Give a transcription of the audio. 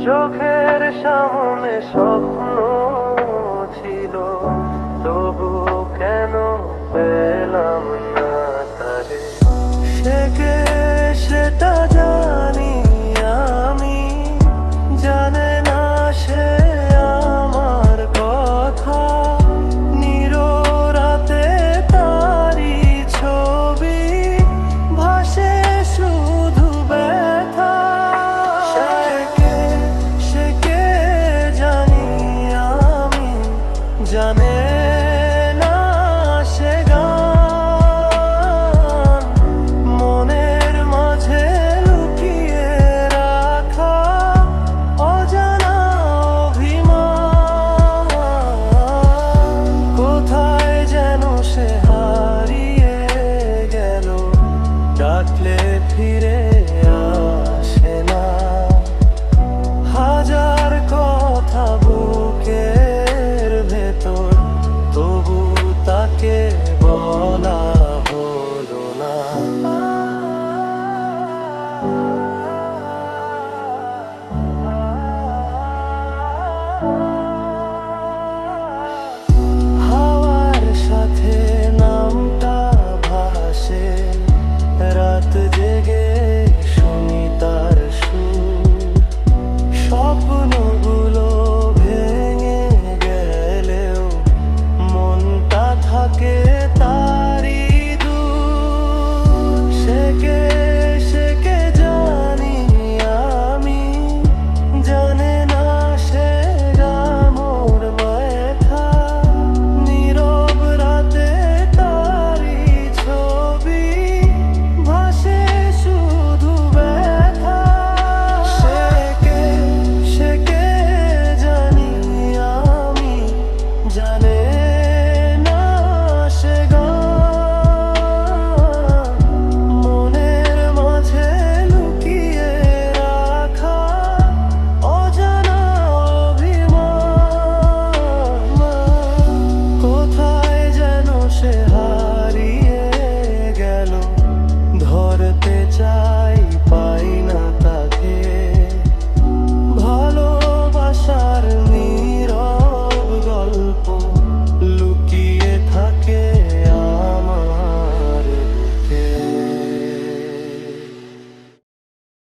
চোখের সামনে স্বপ্ন ছিল, তবু কেন পেলাম না তারে। সে কে সেটা জানি আমি, জানে না সে আমার কথা। নিরোরাতে তারি ছবি ভাসে শুধু ব্যথা। সে কে জানি আমি, জানে